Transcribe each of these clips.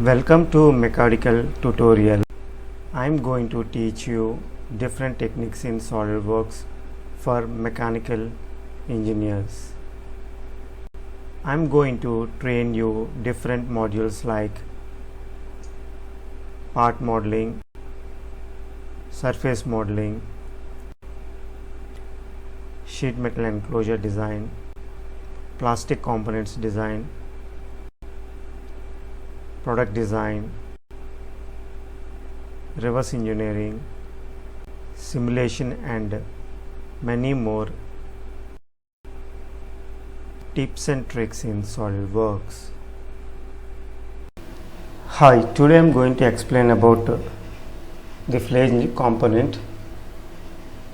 Welcome to mechanical tutorial. I am going to teach you different techniques in SolidWorks for mechanical engineers. I am going to train you different modules like part modeling, surface modeling, sheet metal enclosure design, plastic components design, product design, reverse engineering, simulation, and many more tips and tricks in SolidWorks. Hi, today I am going to explain about the flange component.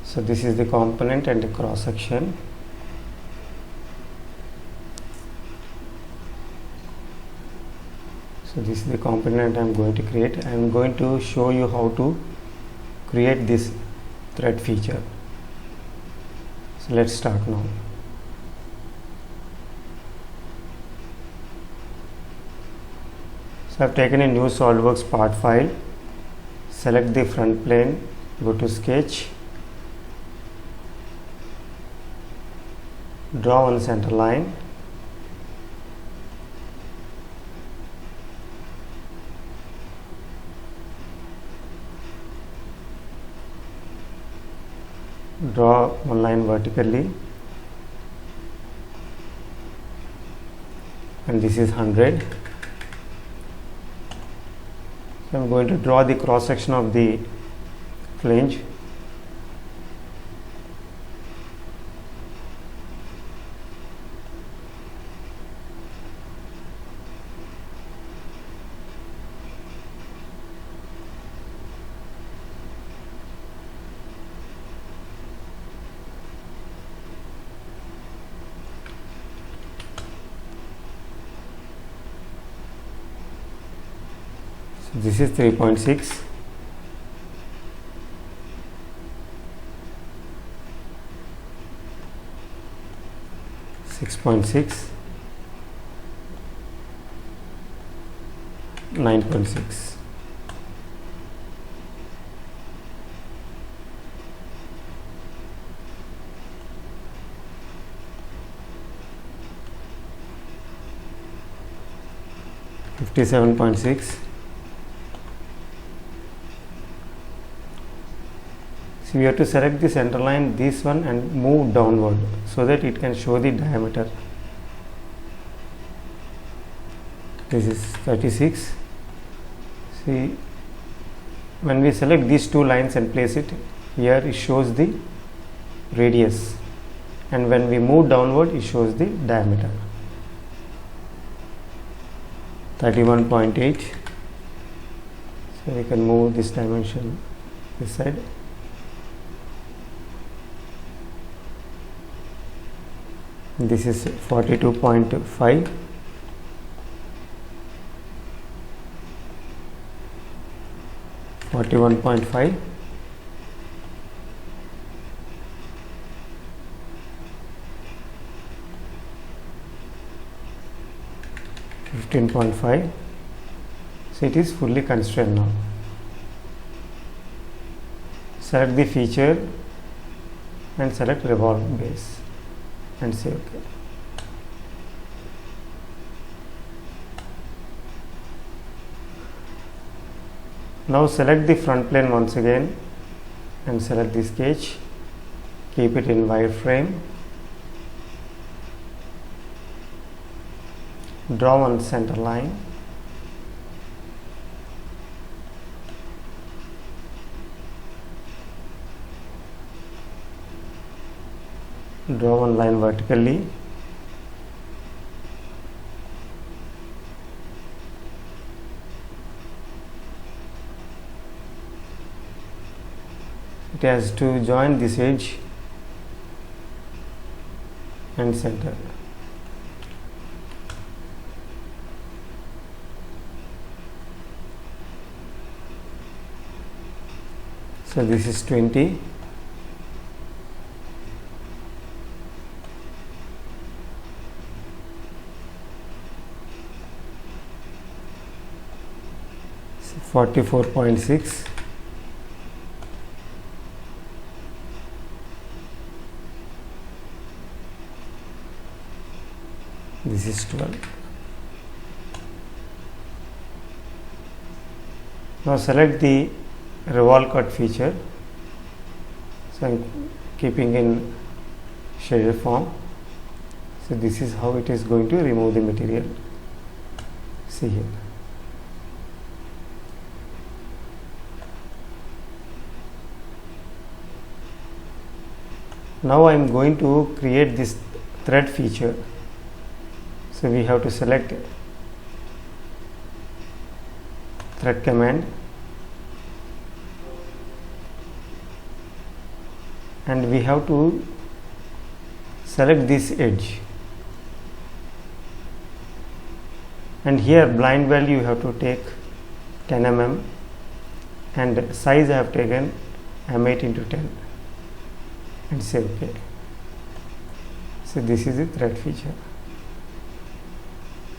So this is the component and the cross section. So this is the component I am going to create. I am going to show you how to create this thread feature. So let's start now. So I have taken a new SolidWorks part file. Select the front plane, go to sketch, draw one center line, draw one line vertically, and this is 100. So I am going to draw the cross section of the flange. So this is 3.6. Six 9.6. 57.6. So we have to select the center line, this one, and move downward so that it can show the diameter. This is 36. See, when we select these two lines and place it here, it shows the radius, and when we move downward, it shows the diameter. 31.8. So we can move this dimension this side. This is 42.5. 41.5. 15.5. So it is fully constrained now. Select the feature and select revolve base and say OK. Now select the front plane once again and select the sketch. Keep it in wireframe. Draw one center line. Draw one line vertically. It has to join this edge and center. So this is 20. 44.6, this is 12. Now select the revolve cut feature. So I am keeping in shaded form. So this is how it is going to remove the material. See here. Now I am going to create this thread feature. So we have to select thread command and we have to select this edge, and here blind value you have to take 10 mm and size I have taken M8 into 10 and say OK. So this is the thread feature.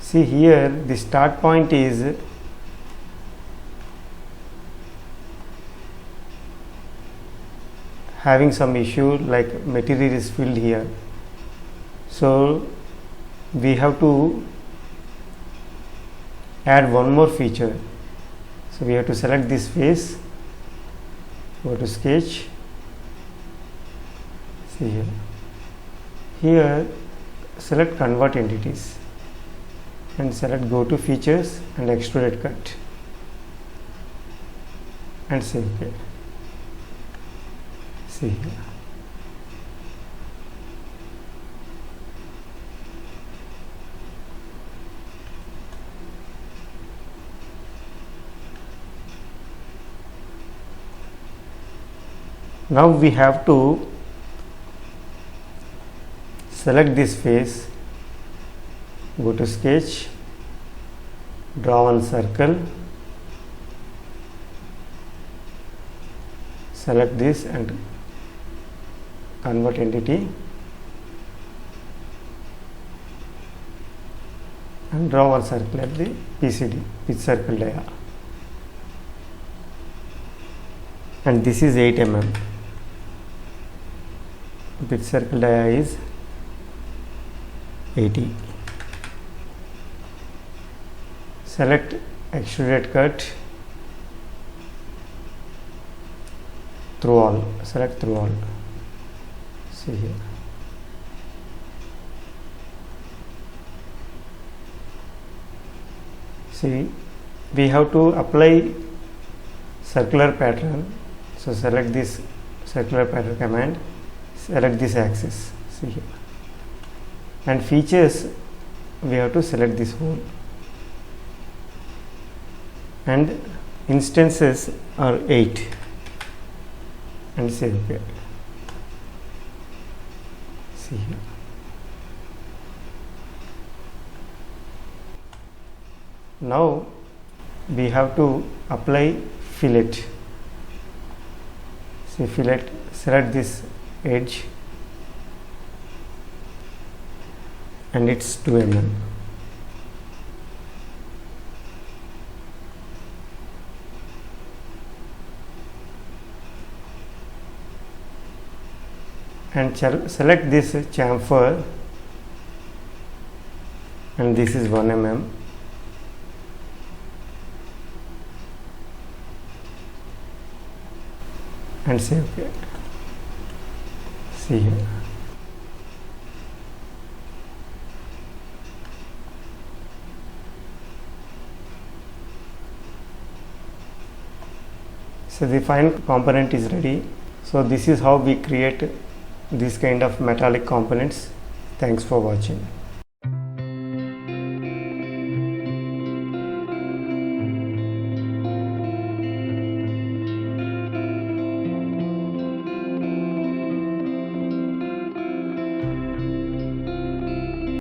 See here the start point is having some issue, like material is filled here. So we have to add one more feature. So we have to select this face, go to sketch, see here. Here select convert entities and select go to features and extruded cut and say OK. See here. Now we have to select this face, go to sketch, draw one circle, select this and convert entity and draw one circle at the PCD, pitch circle dia, and this is 8 mm. Pitch circle dia is 80. Select extruded cut through all, select through all. See here. See, we have to apply circular pattern. So select this circular pattern command, select this axis. See here. And features, we have to select this whole. And instances are 8. And say OK. See here. Now we have to apply fillet. See fillet, select this edge and it's 2 mm. And select this chamfer and this is 1 mm. And say OK. See here. So the final component is ready. So this is how we create this kind of metallic components. Thanks for watching.